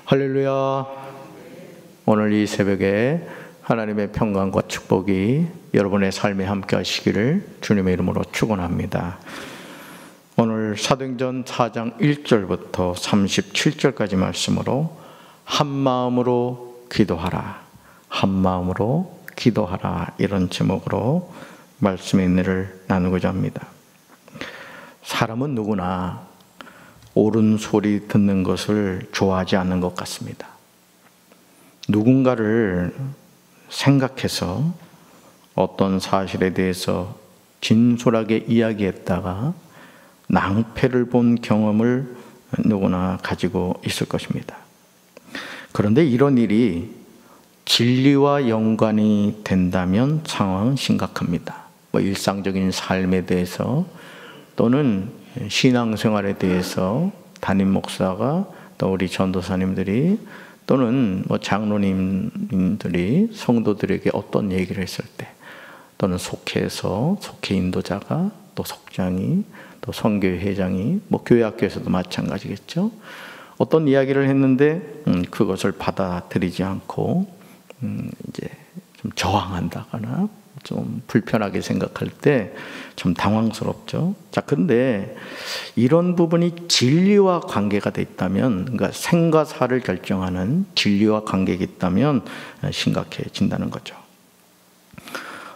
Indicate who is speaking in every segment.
Speaker 1: 할렐루야. 오늘 이 새벽에 하나님의 평강과 축복이 여러분의 삶에 함께 하시기를 주님의 이름으로 축원합니다. 오늘 사도행전 4장 1절부터 37절까지 말씀으로 한 마음으로 기도하라, 한 마음으로 기도하라, 이런 제목으로 말씀의 은혜를 나누고자 합니다. 사람은 누구나 옳은 소리 듣는 것을 좋아하지 않는 것 같습니다. 누군가를 생각해서 어떤 사실에 대해서 진솔하게 이야기했다가 낭패를 본 경험을 누구나 가지고 있을 것입니다. 그런데 이런 일이 진리와 연관이 된다면 상황은 심각합니다. 일상적인 삶에 대해서 또는 신앙생활에 대해서 담임 목사가 또 우리 전도사님들이 또는 장로님들이 성도들에게 어떤 얘기를 했을 때, 또는 속회 인도자가, 또 속장이, 또 선교회 회장이, 교회 학교에서도 마찬가지겠죠. 어떤 이야기를 했는데 그것을 받아들이지 않고 이제 좀 저항한다거나 좀 불편하게 생각할 때 좀 당황스럽죠. 자, 그런데 이런 부분이 진리와 관계가 돼 있다면, 그러니까 생과 사를 결정하는 진리와 관계가 있다면 심각해진다는 거죠.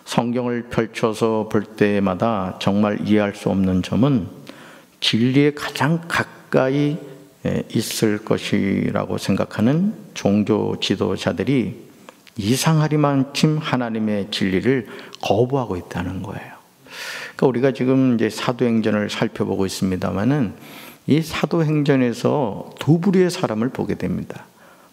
Speaker 1: 성경을 펼쳐서 볼 때마다 정말 이해할 수 없는 점은 진리에 가장 가까이 있을 것이라고 생각하는 종교 지도자들이 이상하리만큼 하나님의 진리를 거부하고 있다는 거예요. 그러니까 우리가 지금 이제 사도행전을 살펴보고 있습니다만은 이 사도행전에서 두 부류의 사람을 보게 됩니다.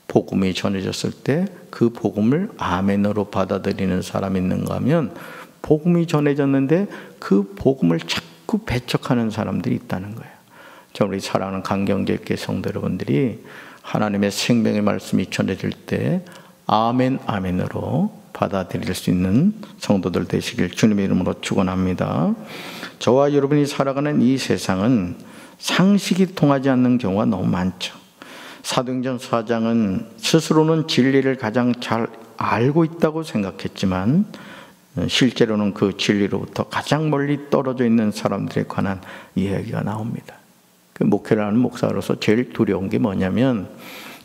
Speaker 1: 복음이 전해졌을 때 그 복음을 아멘으로 받아들이는 사람이 있는가 하면, 복음이 전해졌는데 그 복음을 자꾸 배척하는 사람들이 있다는 거예요. 저 우리 사랑하는 강경제교회 성도 여러분들이 하나님의 생명의 말씀이 전해질 때 아멘, 아멘으로 받아들일 수 있는 성도들 되시길 주님의 이름으로 축원합니다. 저와 여러분이 살아가는 이 세상은 상식이 통하지 않는 경우가 너무 많죠. 사도행전 4장은 스스로는 진리를 가장 잘 알고 있다고 생각했지만 실제로는 그 진리로부터 가장 멀리 떨어져 있는 사람들에 관한 이야기가 나옵니다. 그 목회를 하는 목사로서 제일 두려운 게 뭐냐면,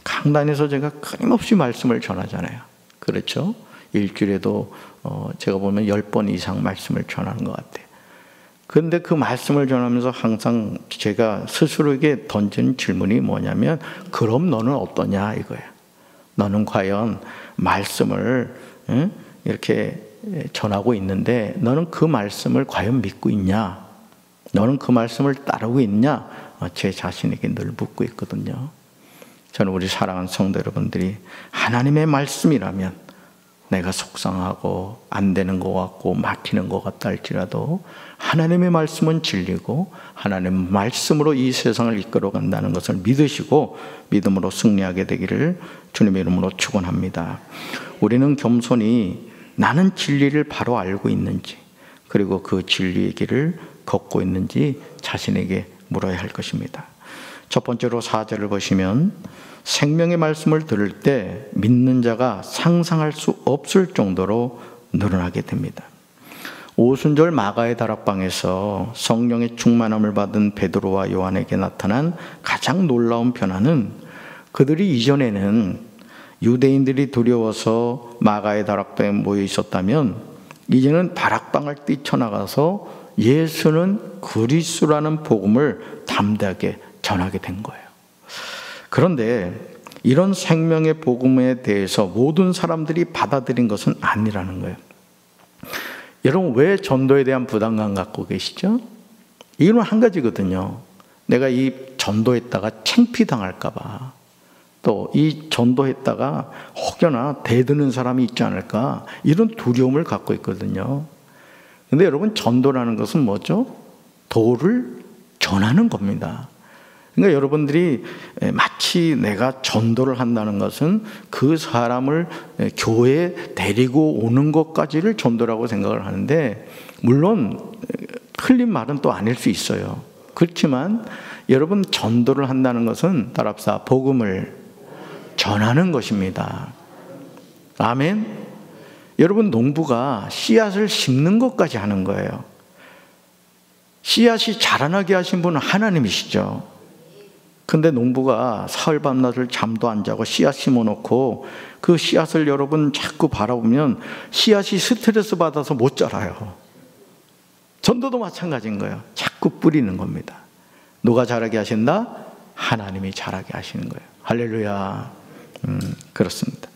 Speaker 1: 강단에서 제가 끊임없이 말씀을 전하잖아요. 그렇죠? 일주일에도 제가 보면 10번 이상 말씀을 전하는 것 같아요. 그런데 그 말씀을 전하면서 항상 제가 스스로에게 던진 질문이 뭐냐면, 그럼 너는 어떠냐 이거예요. 너는 과연 말씀을 이렇게 전하고 있는데 너는 그 말씀을 과연 믿고 있냐? 너는 그 말씀을 따르고 있냐? 제 자신에게 늘 묻고 있거든요. 저는 우리 사랑하는 성도 여러분들이 하나님의 말씀이라면 내가 속상하고 안 되는 것 같고 막히는 것 같다 할지라도 하나님의 말씀은 진리고 하나님의 말씀으로 이 세상을 이끌어 간다는 것을 믿으시고 믿음으로 승리하게 되기를 주님의 이름으로 축원합니다. 우리는 겸손히 나는 진리를 바로 알고 있는지, 그리고 그 진리의 길을 걷고 있는지 자신에게 물어야 할 것입니다. 첫 번째로 4절을 보시면, 생명의 말씀을 들을 때 믿는 자가 상상할 수 없을 정도로 늘어나게 됩니다. 오순절 마가의 다락방에서 성령의 충만함을 받은 베드로와 요한에게 나타난 가장 놀라운 변화는, 그들이 이전에는 유대인들이 두려워서 마가의 다락방에 모여 있었다면 이제는 다락방을 뛰쳐나가서 예수는 그리스도라는 복음을 담대하게 전하게 된 거예요. 그런데 이런 생명의 복음에 대해서 모든 사람들이 받아들인 것은 아니라는 거예요. 여러분, 왜 전도에 대한 부담감 갖고 계시죠? 이유는 한 가지거든요. 내가 이 전도했다가 창피당할까 봐, 또 이 전도했다가 혹여나 대드는 사람이 있지 않을까, 이런 두려움을 갖고 있거든요. 근데 여러분, 전도라는 것은 뭐죠? 도를 전하는 겁니다. 그러니까 여러분들이 마치 내가 전도를 한다는 것은 그 사람을 교회에 데리고 오는 것까지를 전도라고 생각을 하는데, 물론 틀린 말은 또 아닐 수 있어요. 그렇지만 여러분, 전도를 한다는 것은 따라합시다. 복음을 전하는 것입니다. 아멘. 여러분, 농부가 씨앗을 심는 것까지 하는 거예요. 씨앗이 자라나게 하신 분은 하나님이시죠. 근데 농부가 사흘 밤낮을 잠도 안 자고 씨앗 심어놓고 그 씨앗을 여러분 자꾸 바라보면 씨앗이 스트레스 받아서 못 자라요. 전도도 마찬가지인 거예요. 자꾸 뿌리는 겁니다. 누가 자라게 하신다? 하나님이 자라게 하시는 거예요. 할렐루야. 그렇습니다.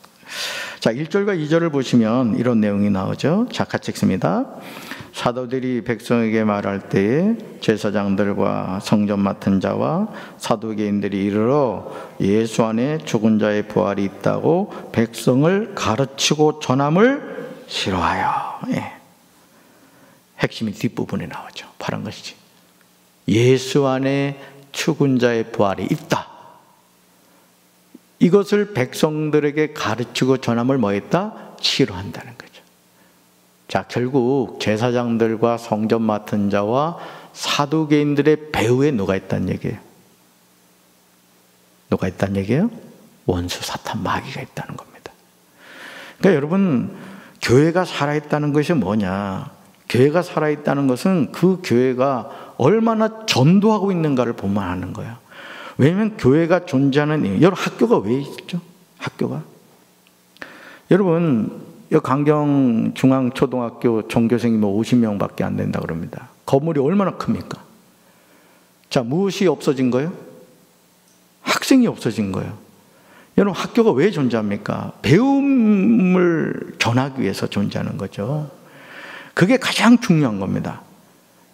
Speaker 1: 자, 1절과 2절을 보시면 이런 내용이 나오죠. 자, 같이 읽습니다. 사도들이 백성에게 말할 때에 제사장들과 성전 맡은 자와 사두개인들이 이르러 예수 안에 죽은 자의 부활이 있다고 백성을 가르치고 전함을 싫어하여. 예. 핵심이 뒷부분에 나오죠. 파란 것이지. 예수 안에 죽은 자의 부활이 있다. 이것을 백성들에게 가르치고 전함을 뭐했다? 싫어한다는 거죠. 자, 결국 제사장들과 성전 맡은 자와 사두개인들의 배후에 누가 있다는 얘기예요? 누가 있다는 얘기예요? 원수 사탄 마귀가 있다는 겁니다. 그러니까 여러분, 교회가 살아있다는 것이 뭐냐? 교회가 살아있다는 것은 그 교회가 얼마나 전도하고 있는가를 보면 아는 거예요. 왜냐하면 교회가 존재하는 이유, 여러분 학교가 왜 있죠? 학교가 여러분, 강경 중앙초등학교 종교생이 50명밖에 안 된다 그럽니다. 건물이 얼마나 큽니까? 자, 무엇이 없어진 거예요? 학생이 없어진 거예요. 여러분, 학교가 왜 존재합니까? 배움을 전하기 위해서 존재하는 거죠. 그게 가장 중요한 겁니다.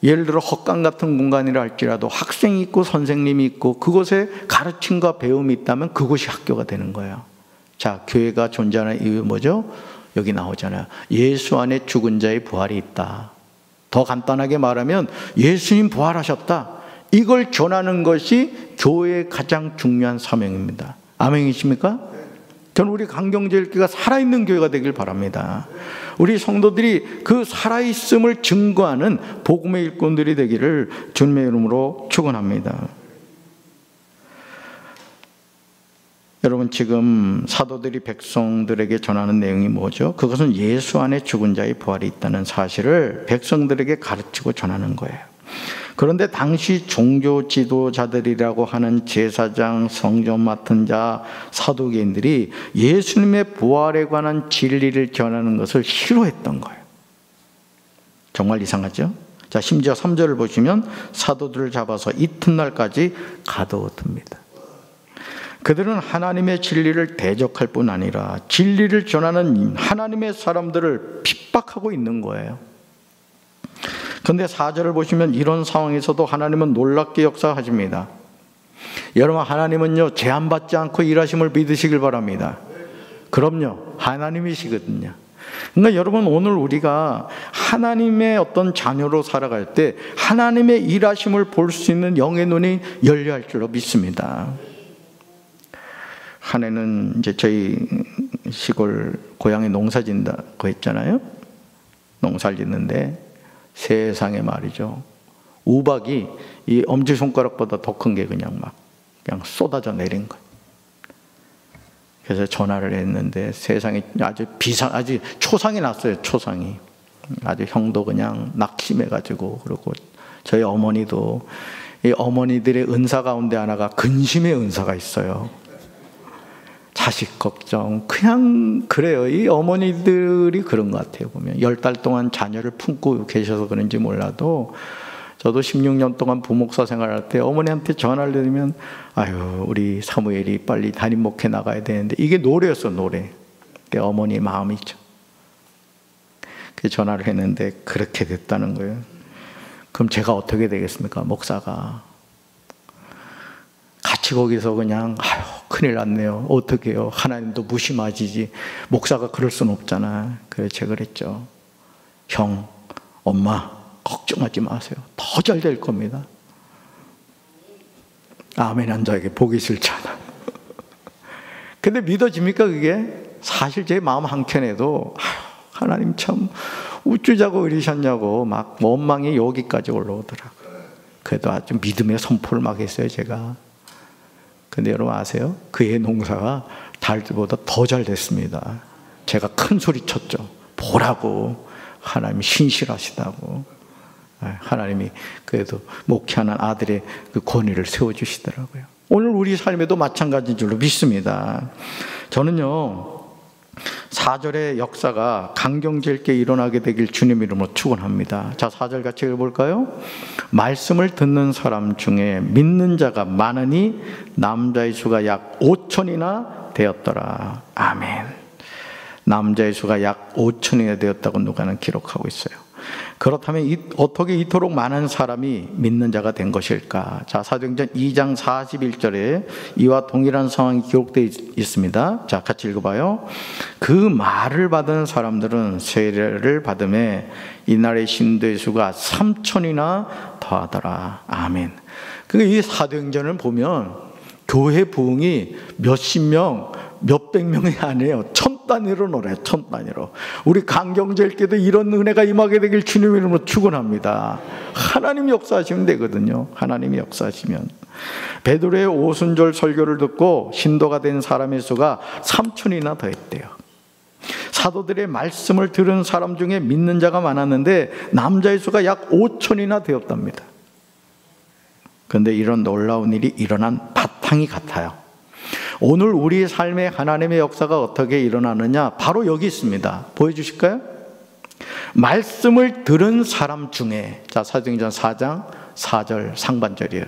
Speaker 1: 예를 들어 헛간 같은 공간이라 할지라도 학생이 있고 선생님이 있고 그곳에 가르침과 배움이 있다면 그곳이 학교가 되는 거예요. 자, 교회가 존재하는 이유 뭐죠? 여기 나오잖아요. 예수 안에 죽은 자의 부활이 있다. 더 간단하게 말하면 예수님 부활하셨다. 이걸 전하는 것이 교회의 가장 중요한 사명입니다. 아멘이십니까? 저는 우리 강경제일교회가 살아있는 교회가 되길 바랍니다. 우리 성도들이 그 살아있음을 증거하는 복음의 일꾼들이 되기를 주님의 이름으로 축원합니다. 여러분, 지금 사도들이 백성들에게 전하는 내용이 뭐죠? 그것은 예수 안에 죽은 자의 부활이 있다는 사실을 백성들에게 가르치고 전하는 거예요. 그런데 당시 종교 지도자들이라고 하는 제사장, 성전 맡은 자, 사두개인들이 예수님의 부활에 관한 진리를 전하는 것을 싫어했던 거예요. 정말 이상하죠? 자, 심지어 3절을 보시면 사도들을 잡아서 이튿날까지 가두어둡니다. 그들은 하나님의 진리를 대적할 뿐 아니라 진리를 전하는 하나님의 사람들을 핍박하고 있는 거예요. 그런데 4절을 보시면 이런 상황에서도 하나님은 놀랍게 역사하십니다. 여러분, 하나님은요, 제한받지 않고 일하심을 믿으시길 바랍니다. 그럼요, 하나님이시거든요. 그러니까 여러분, 오늘 우리가 하나님의 어떤 자녀로 살아갈 때 하나님의 일하심을 볼 수 있는 영의 눈이 열려야 할 줄로 믿습니다. 한 해는 이제 저희 시골 고향에 농사 짓는다고 했잖아요. 농사를 짓는데 세상에 말이죠, 우박이 이 엄지손가락보다 더 큰 게 그냥 쏟아져 내린 거예요. 그래서 전화를 했는데 세상에 아주 초상이 났어요. 초상이 아주 형도 그냥 낙심해가지고, 그리고 저희 어머니도, 이 어머니들의 은사 가운데 하나가 근심의 은사가 있어요. 자식 걱정, 그냥 그래요. 이 어머니들이 그런 것 같아요. 보면 10달 동안 자녀를 품고 계셔서 그런지 몰라도, 저도 16년 동안 부목사 생활할 때 어머니한테 전화를 드리면, 아유, 우리 사무엘이 빨리 담임 목회 나가야 되는데, 이게 노래였어, 노래. 그게 어머니 마음이죠. 그 전화를 했는데 그렇게 됐다는 거예요. 그럼 제가 어떻게 되겠습니까? 목사가 같이 거기서 그냥, 아유, 큰일 났네요. 어떻게 해요? 하나님도 무심하시지. 목사가 그럴 수는 없잖아. 그래서 제가 그랬죠. 형, 엄마, 걱정하지 마세요. 더 잘 될 겁니다. 아멘 한 자에게 복이 싫잖아. 근데 믿어집니까 그게? 사실 제 마음 한켠에도, 하나님 참 우쭈자고 그러셨냐고 막 원망이 여기까지 올라오더라고요. 그래도 아주 믿음의 선포를 막 했어요, 제가. 근데 여러분 아세요? 그의 농사가 달들보다 더 잘 됐습니다. 제가 큰 소리 쳤죠. 보라고. 하나님이 신실하시다고. 하나님이 그래도 목회하는 아들의 그 권위를 세워주시더라고요. 오늘 우리 삶에도 마찬가지인 줄로 믿습니다. 저는요, 4절의 역사가 강경제 있게 일어나게 되길 주님 이름으로 축원합니다. 자, 4절 같이 읽어볼까요? 말씀을 듣는 사람 중에 믿는 자가 많으니 남자의 수가 약 5천이나 되었더라. 아멘. 남자의 수가 약 5천이나 되었다고 누가는 기록하고 있어요. 그렇다면 어떻게 이토록 많은 사람이 믿는 자가 된 것일까? 자, 사도행전 2장 41절에 이와 동일한 상황이 기록되어 있습니다. 자, 같이 읽어봐요. 그 말을 받은 사람들은 세례를 받음에 이날의 신도의 수가 3천이나 더하더라. 아멘. 이 사도행전을 보면 교회 부흥이 몇십 명, 몇백 명이 아니에요. 천 단위로 놀아요. 천 단위로. 우리 강경제일께도 이런 은혜가 임하게 되길 주님 이름으로 축원합니다. 하나님이 역사하시면 되거든요. 하나님이 역사하시면. 베드로의 오순절 설교를 듣고 신도가 된 사람의 수가 3천이나 더했대요. 사도들의 말씀을 들은 사람 중에 믿는 자가 많았는데 남자의 수가 약 5천이나 되었답니다. 그런데 이런 놀라운 일이 일어난 바탕이 같아요. 오늘 우리 삶의 하나님의 역사가 어떻게 일어나느냐, 바로 여기 있습니다. 보여주실까요? 말씀을 들은 사람 중에, 자, 사도행전 4장 4절 상반절이에요.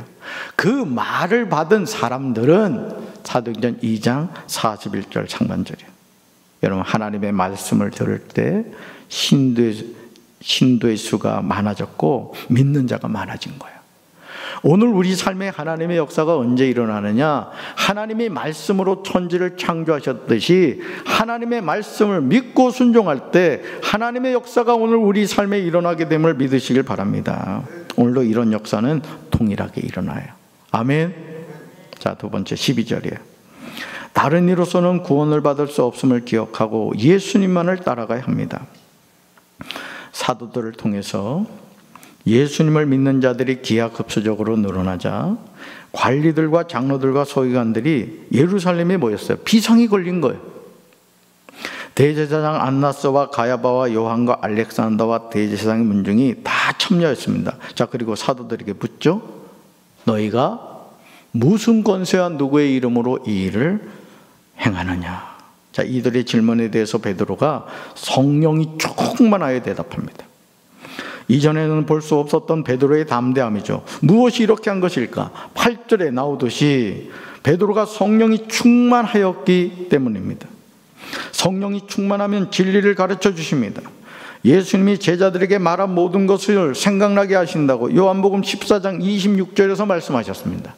Speaker 1: 그 말을 받은 사람들은 사도행전 2장 41절 상반절이에요. 여러분, 하나님의 말씀을 들을 때 신도의 수가 많아졌고 믿는 자가 많아진 거예요. 오늘 우리 삶에 하나님의 역사가 언제 일어나느냐? 하나님이 말씀으로 천지를 창조하셨듯이 하나님의 말씀을 믿고 순종할 때 하나님의 역사가 오늘 우리 삶에 일어나게 됨을 믿으시길 바랍니다. 오늘도 이런 역사는 동일하게 일어나요. 아멘. 자, 두 번째 12절이에요. 다른 이로서는 구원을 받을 수 없음을 기억하고 예수님만을 따라가야 합니다. 사도들을 통해서 예수님을 믿는 자들이 기하급수적으로 늘어나자 관리들과 장로들과 서기관들이 예루살렘에 모였어요. 비상이 걸린 거예요. 대제사장 안나스와 가야바와 요한과 알렉산더와 대제사장의 문중이 다 참여했습니다. 자, 그리고 사도들에게 묻죠. 너희가 무슨 권세와 누구의 이름으로 이 일을 행하느냐? 자, 이들의 질문에 대해서 베드로가 성령이 충만하여 대답합니다. 이전에는 볼 수 없었던 베드로의 담대함이죠. 무엇이 이렇게 한 것일까? 8절에 나오듯이 베드로가 성령이 충만하였기 때문입니다. 성령이 충만하면 진리를 가르쳐 주십니다. 예수님이 제자들에게 말한 모든 것을 생각나게 하신다고 요한복음 14장 26절에서 말씀하셨습니다.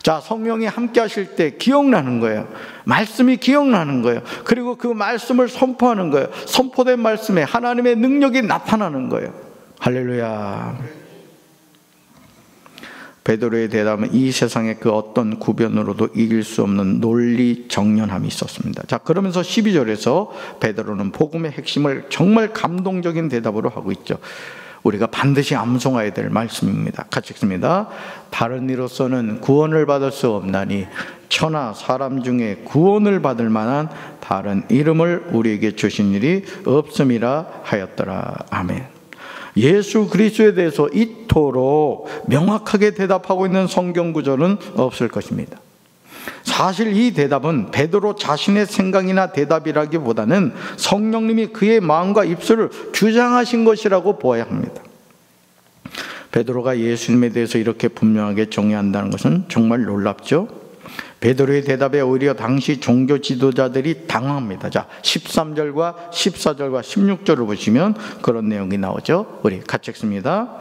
Speaker 1: 자, 성령이 함께 하실 때 기억나는 거예요. 말씀이 기억나는 거예요. 그리고 그 말씀을 선포하는 거예요. 선포된 말씀에 하나님의 능력이 나타나는 거예요. 할렐루야. 베드로의 대답은 이 세상의 그 어떤 구변으로도 이길 수 없는 논리 정연함이 있었습니다. 자, 그러면서 12절에서 베드로는 복음의 핵심을 정말 감동적인 대답으로 하고 있죠. 우리가 반드시 암송해야 될 말씀입니다. 같이 읽습니다. 다른 이로서는 구원을 받을 수 없나니 천하 사람 중에 구원을 받을 만한 다른 이름을 우리에게 주신 일이 없음이라 하였더라. 아멘. 예수 그리스도에 대해서 이토록 명확하게 대답하고 있는 성경 구절은 없을 것입니다. 사실 이 대답은 베드로 자신의 생각이나 대답이라기보다는 성령님이 그의 마음과 입술을 주장하신 것이라고 보아야 합니다. 베드로가 예수님에 대해서 이렇게 분명하게 정의한다는 것은 정말 놀랍죠. 베드로의 대답에 오히려 당시 종교 지도자들이 당황합니다. 자, 13절과 14절과 16절을 보시면 그런 내용이 나오죠. 우리 같이 읽습니다.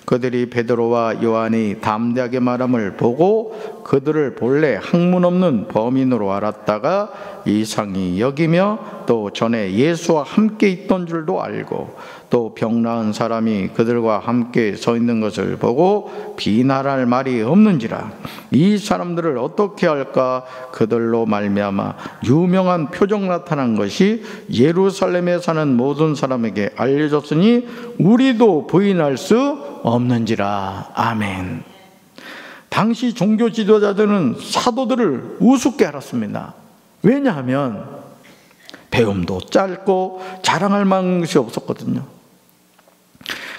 Speaker 1: 그들이 베드로와 요한이 담대하게 말함을 보고 그들을 본래 학문 없는 범인으로 알았다가 이상히 여기며 또 전에 예수와 함께 있던 줄도 알고 또 병 나은 사람이 그들과 함께 서 있는 것을 보고 비난할 말이 없는지라. 이 사람들을 어떻게 할까? 그들로 말미암아 유명한 표적 나타난 것이 예루살렘에 사는 모든 사람에게 알려졌으니 우리도 부인할 수 없는지라. 아멘. 당시 종교 지도자들은 사도들을 우습게 알았습니다. 왜냐하면 배움도 짧고 자랑할 만한 것이 없었거든요.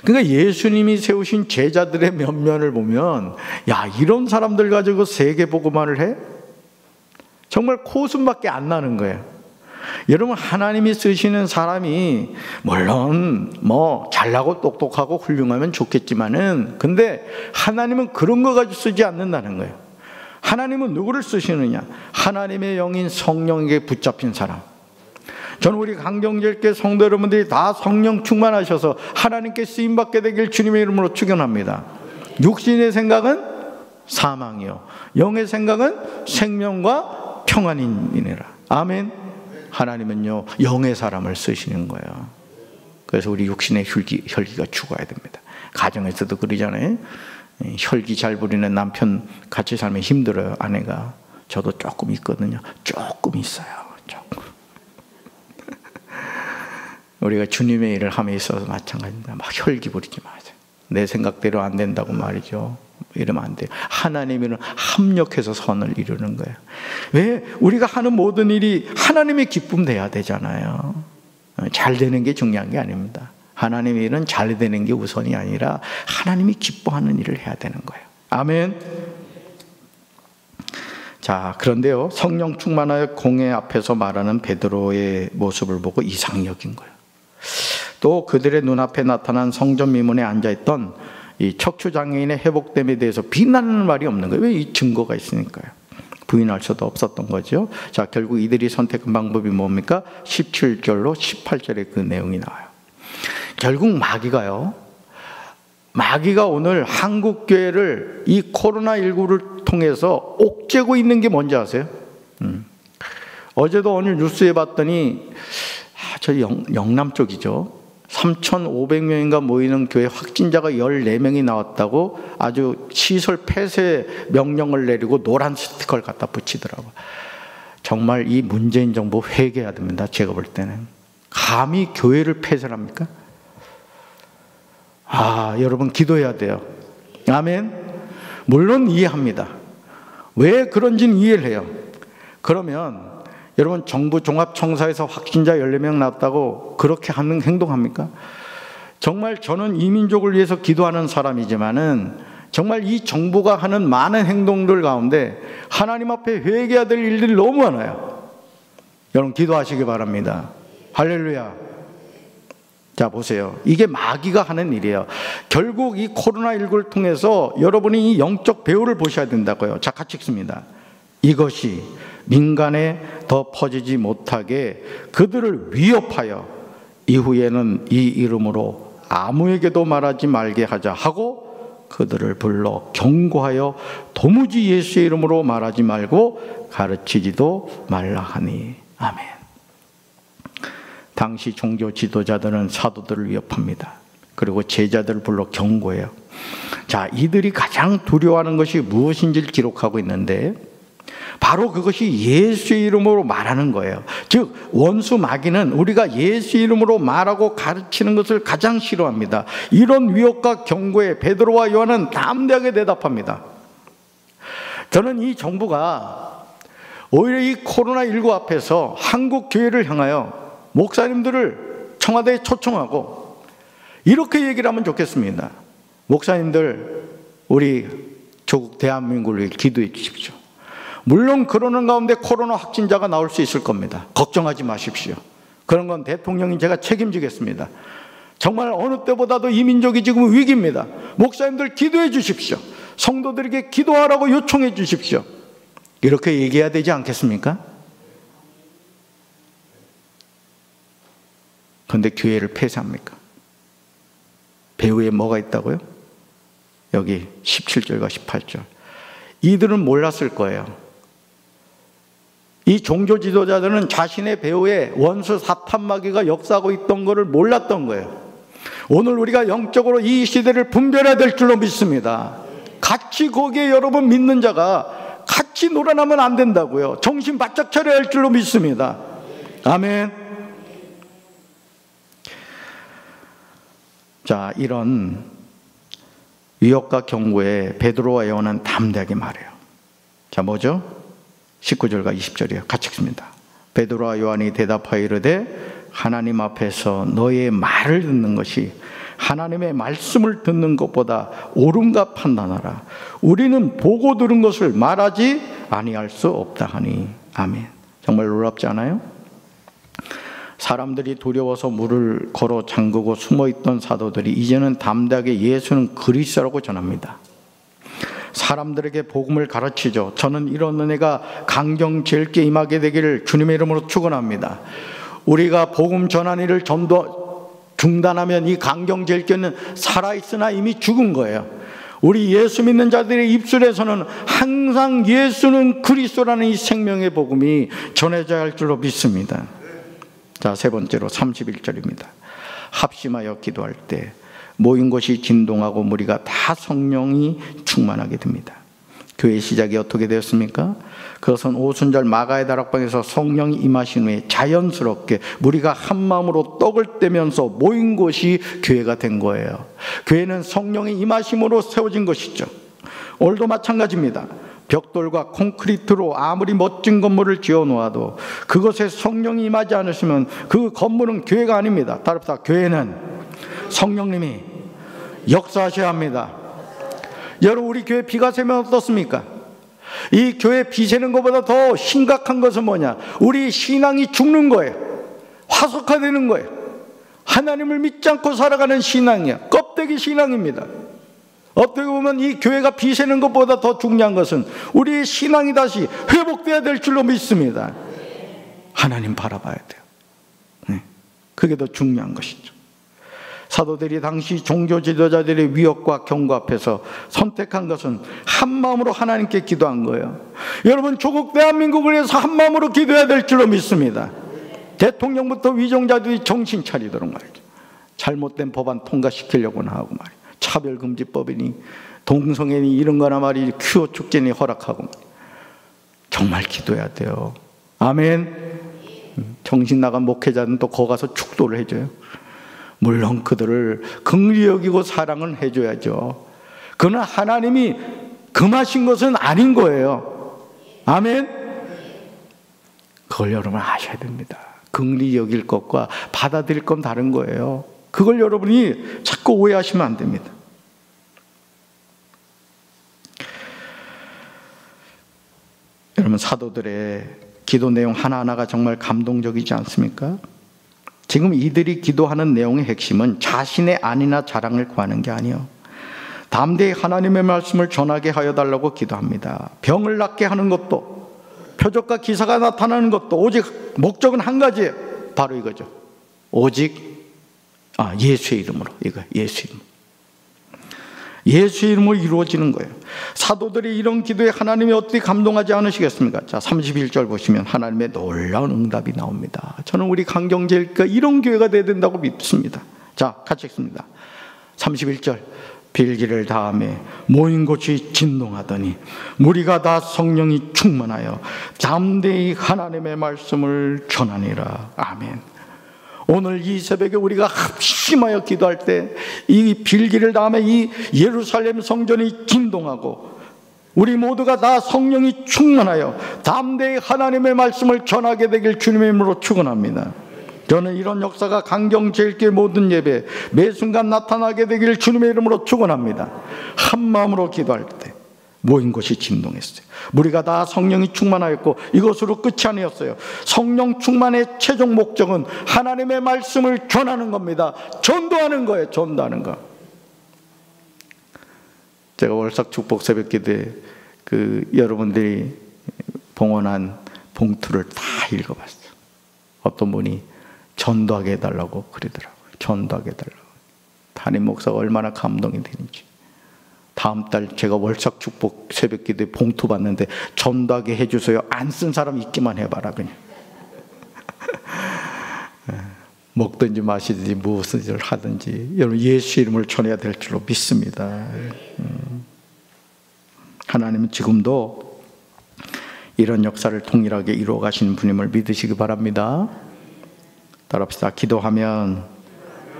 Speaker 1: 그러니까 예수님이 세우신 제자들의 면면을 보면, 야, 이런 사람들 가지고 세계복음화를 해? 정말 코웃음밖에 안 나는 거예요. 여러분, 하나님이 쓰시는 사람이 물론 뭐 잘나고 똑똑하고 훌륭하면 좋겠지만은, 근데 하나님은 그런 거 가지고 쓰지 않는다는 거예요. 하나님은 누구를 쓰시느냐? 하나님의 영인 성령에게 붙잡힌 사람. 저는 우리 강경제일교회 성도 여러분들이 다 성령 충만하셔서 하나님께 쓰임받게 되길 주님의 이름으로 축원합니다. 육신의 생각은 사망이요, 영의 생각은 생명과 평안이니라. 아멘. 하나님은요, 영의 사람을 쓰시는 거예요. 그래서 우리 육신의 혈기가 죽어야 됩니다. 가정에서도 그러잖아요. 혈기 잘 부리는 남편 같이 살면 힘들어요, 아내가. 저도 조금 있거든요. 조금 있어요, 조금. 우리가 주님의 일을 함에 있어서 마찬가지입니다. 막 혈기 부리지 마세요. 내 생각대로 안 된다고 말이죠. 이러면 안 돼요. 하나님은 합력해서 선을 이루는 거예요. 왜? 우리가 하는 모든 일이 하나님의 기쁨 돼야 되잖아요. 잘 되는 게 중요한 게 아닙니다. 하나님의 일은 잘 되는 게 우선이 아니라 하나님이 기뻐하는 일을 해야 되는 거예요. 아멘. 자, 그런데요, 성령 충만하여 공회 앞에서 말하는 베드로의 모습을 보고 이상히 여긴 거예요. 또 그들의 눈앞에 나타난 성전 미문에 앉아있던 이 척추장애인의 회복됨에 대해서 비난하는 말이 없는 거예요. 왜? 이 증거가 있으니까요. 부인할 수도 없었던 거죠. 자, 결국 이들이 선택한 방법이 뭡니까? 17절로 18절에 그 내용이 나와요. 결국 마귀가 오늘 한국교회를 이 코로나19를 통해서 옥죄고 있는 게 뭔지 아세요? 어제도 오늘 뉴스에 봤더니 저희 영남 쪽이죠. 3,500명인가 모이는 교회 확진자가 14명이 나왔다고 아주 시설 폐쇄 명령을 내리고 노란 스티커를 갖다 붙이더라고요. 정말 이 문재인 정부 회개해야 됩니다. 제가 볼 때는. 감히 교회를 폐쇄합니까? 여러분 기도해야 돼요. 아멘. 물론 이해합니다. 왜 그런지는 이해를 해요. 그러면 여러분, 정부 종합청사에서 확진자 14명 나왔다고 그렇게 하는 행동합니까? 정말 저는 이 민족을 위해서 기도하는 사람이지만은 정말 이 정부가 하는 많은 행동들 가운데 하나님 앞에 회개해야 될 일들이 너무 많아요. 여러분 기도하시기 바랍니다. 할렐루야. 자, 보세요. 이게 마귀가 하는 일이에요. 결국 이 코로나19를 통해서 여러분이 이 영적 배후를 보셔야 된다고요. 자, 같이 읽습니다. 이것이 민간에 더 퍼지지 못하게 그들을 위협하여 이후에는 이 이름으로 아무에게도 말하지 말게 하자 하고 그들을 불러 경고하여 도무지 예수의 이름으로 말하지 말고 가르치지도 말라 하니. 아멘. 당시 종교 지도자들은 사도들을 위협합니다. 그리고 제자들을 불러 경고해요. 자, 이들이 가장 두려워하는 것이 무엇인지를 기록하고 있는데 바로 그것이 예수의 이름으로 말하는 거예요. 즉 원수 마귀는 우리가 예수 이름으로 말하고 가르치는 것을 가장 싫어합니다. 이런 위협과 경고에 베드로와 요한은 담대하게 대답합니다. 저는 이 정부가 오히려 이 코로나19 앞에서 한국 교회를 향하여 목사님들을 청와대에 초청하고 이렇게 얘기를 하면 좋겠습니다. 목사님들, 우리 조국 대한민국을 위해 기도해 주십시오. 물론 그러는 가운데 코로나 확진자가 나올 수 있을 겁니다. 걱정하지 마십시오. 그런 건 대통령이 제가 책임지겠습니다. 정말 어느 때보다도 이 민족이 지금 위기입니다. 목사님들 기도해 주십시오. 성도들에게 기도하라고 요청해 주십시오. 이렇게 얘기해야 되지 않겠습니까? 그런데 교회를 폐쇄합니까? 배후에 뭐가 있다고요? 여기 17절과 18절. 이들은 몰랐을 거예요. 이 종교 지도자들은 자신의 배후에 원수 사탄 마귀가 역사하고 있던 것을 몰랐던 거예요. 오늘 우리가 영적으로 이 시대를 분별해야 될 줄로 믿습니다. 같이 거기에 여러분 믿는 자가 같이 놀아나면 안 된다고요. 정신 바짝 차려야 할 줄로 믿습니다. 아멘. 자, 이런 위협과 경고에 베드로와 요한은 담대하게 말해요. 자, 뭐죠? 19절과 20절이에요. 같이 읽습니다. 베드로와 요한이 대답하여 이르되 하나님 앞에서 너의 말을 듣는 것이 하나님의 말씀을 듣는 것보다 옳은가 판단하라. 우리는 보고 들은 것을 말하지 아니할 수 없다 하니. 아멘. 정말 놀랍지 않아요? 사람들이 두려워서 물을 걸어 잠그고 숨어있던 사도들이 이제는 담대하게 예수는 그리스도라고 전합니다. 사람들에게 복음을 가르치죠. 저는 이런 은혜가 강경제일교회에 임하게 되기를 주님의 이름으로 축원합니다. 우리가 복음 전한 일을 중단하면 이 강경제일교회는 살아있으나 이미 죽은 거예요. 우리 예수 믿는 자들의 입술에서는 항상 예수는 그리스도라는 이 생명의 복음이 전해져야 할 줄로 믿습니다. 자, 세 번째로 31절입니다. 합심하여 기도할 때 모인 곳이 진동하고 무리가 다 성령이 충만하게 됩니다. 교회의 시작이 어떻게 되었습니까? 그것은 오순절 마가의 다락방에서 성령이 임하신 후에 자연스럽게 무리가 한 마음으로 떡을 떼면서 모인 곳이 교회가 된 거예요. 교회는 성령의 임하심으로 세워진 것이죠. 오늘도 마찬가지입니다. 벽돌과 콘크리트로 아무리 멋진 건물을 지어 놓아도 그것에 성령이 임하지 않으시면 그 건물은 교회가 아닙니다. 따라서 교회는 성령님이 역사하셔야 합니다. 여러분, 우리 교회 비가 새면 어떻습니까? 이 교회 비 새는 것보다 더 심각한 것은 뭐냐? 우리 신앙이 죽는 거예요. 화석화되는 거예요. 하나님을 믿지 않고 살아가는 신앙이야. 껍데기 신앙입니다. 어떻게 보면 이 교회가 비 새는 것보다 더 중요한 것은 우리의 신앙이 다시 회복돼야 될 줄로 믿습니다. 하나님 바라봐야 돼요. 네. 그게 더 중요한 것이죠. 사도들이 당시 종교 지도자들의 위협과 경고 앞에서 선택한 것은 한 마음으로 하나님께 기도한 거예요. 여러분, 조국 대한민국을 위해서 한 마음으로 기도해야 될 줄로 믿습니다. 대통령부터 위정자들이 정신 차리도록 말이죠. 잘못된 법안 통과시키려고는 하고 말이죠. 차별금지법이니 동성애니 이런 거나 말이죠. 큐어 축제니 허락하고 말이죠. 정말 기도해야 돼요. 아멘. 정신 나간 목회자는 또 거기 가서 축도를 해줘요. 물론 그들을 긍휼히 여기고 사랑은 해줘야죠. 그러나 하나님이 금하신 것은 아닌 거예요. 아멘. 그걸 여러분 아셔야 됩니다. 긍휼히 여길 것과 받아들일 건 다른 거예요. 그걸 여러분이 자꾸 오해하시면 안 됩니다. 여러분, 사도들의 기도 내용 하나하나가 정말 감동적이지 않습니까? 지금 이들이 기도하는 내용의 핵심은 자신의 안위나 자랑을 구하는 게 아니에요. 담대히 하나님의 말씀을 전하게 하여 달라고 기도합니다. 병을 낫게 하는 것도, 표적과 기사가 나타나는 것도 오직 목적은 한 가지예요. 바로 이거죠. 오직 예수의 이름으로. 이거 예수 이름. 예수의 이름으로 이루어지는 거예요. 사도들이 이런 기도에 하나님이 어떻게 감동하지 않으시겠습니까? 자, 31절 보시면 하나님의 놀라운 응답이 나옵니다. 저는 우리 강경제일교회가 이런 교회가 돼야 된다고 믿습니다. 자, 같이 읽습니다. 31절. 빌기를 다음에 모인 곳이 진동하더니 무리가 다 성령이 충만하여 담대히 하나님의 말씀을 전하니라. 아멘. 오늘 이 새벽에 우리가 합심하여 기도할 때 이 빌기를 다음에 이 예루살렘 성전이 진동하고 우리 모두가 다 성령이 충만하여 담대히 하나님의 말씀을 전하게 되길 주님의 이름으로 축원합니다. 저는 이런 역사가 강경제일교회 모든 예배 매 순간 나타나게 되기를 주님의 이름으로 축원합니다. 한 마음으로 기도할 때 모인 곳이 진동했어요. 우리가 다 성령이 충만하였고 이것으로 끝이 아니었어요. 성령 충만의 최종 목적은 하나님의 말씀을 전하는 겁니다. 전도하는 거예요. 전도하는 거. 제가 월삭 축복 새벽 기도에 여러분들이 봉헌한 봉투를 다 읽어봤어요. 어떤 분이 전도하게 해달라고 그러더라고요. 전도하게 해달라고. 담임 목사가 얼마나 감동이 되는지. 다음 달 제가 월삭 축복 새벽 기도에 봉투 받는데 전도하게 해주세요. 안 쓴 사람 있기만 해봐라 그냥. 먹든지 마시든지 무엇을 하든지 여러분 예수 이름을 전해야 될 줄로 믿습니다. 하나님은 지금도 이런 역사를 통일하게 이루어 가시는 분임을 믿으시기 바랍니다. 따라합시다. 기도하면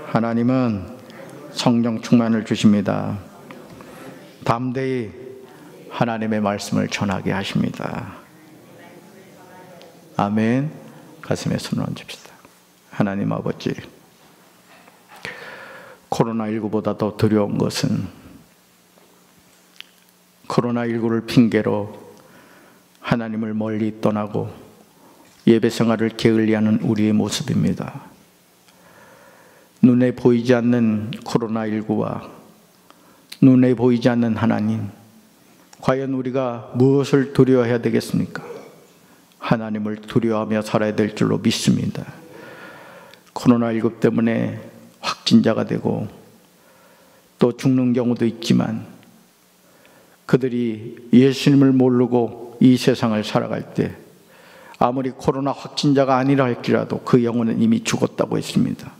Speaker 1: 하나님은 성령 충만을 주십니다. 담대히 하나님의 말씀을 전하게 하십니다. 아멘. 가슴에 손을 얹읍시다. 하나님 아버지, 코로나19보다 더 두려운 것은 코로나19를 핑계로 하나님을 멀리 떠나고 예배 생활을 게을리하는 우리의 모습입니다. 눈에 보이지 않는 코로나19와 눈에 보이지 않는 하나님, 과연 우리가 무엇을 두려워해야 되겠습니까? 하나님을 두려워하며 살아야 될 줄로 믿습니다. 코로나19 때문에 확진자가 되고 또 죽는 경우도 있지만 그들이 예수님을 모르고 이 세상을 살아갈 때 아무리 코로나 확진자가 아니라 할지라도 그 영혼은 이미 죽었다고 했습니다.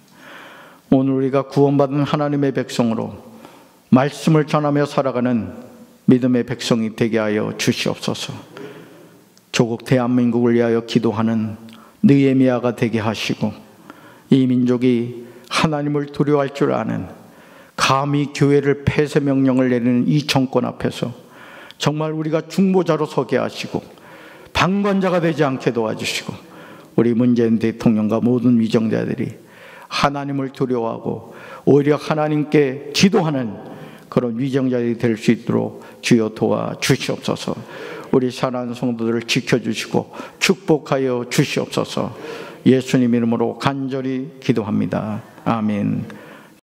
Speaker 1: 오늘 우리가 구원받은 하나님의 백성으로 말씀을 전하며 살아가는 믿음의 백성이 되게 하여 주시옵소서. 조국 대한민국을 위하여 기도하는 느헤미야가 되게 하시고 이 민족이 하나님을 두려워할 줄 아는, 감히 교회를 폐쇄 명령을 내리는 이 정권 앞에서 정말 우리가 중보자로 서게 하시고 방관자가 되지 않게 도와주시고 우리 문재인 대통령과 모든 위정자들이 하나님을 두려워하고 오히려 하나님께 기도하는 그런 위정자들이 될 수 있도록 주여 도와주시옵소서. 우리 사랑하는 성도들을 지켜주시고 축복하여 주시옵소서. 예수님 이름으로 간절히 기도합니다. 아멘.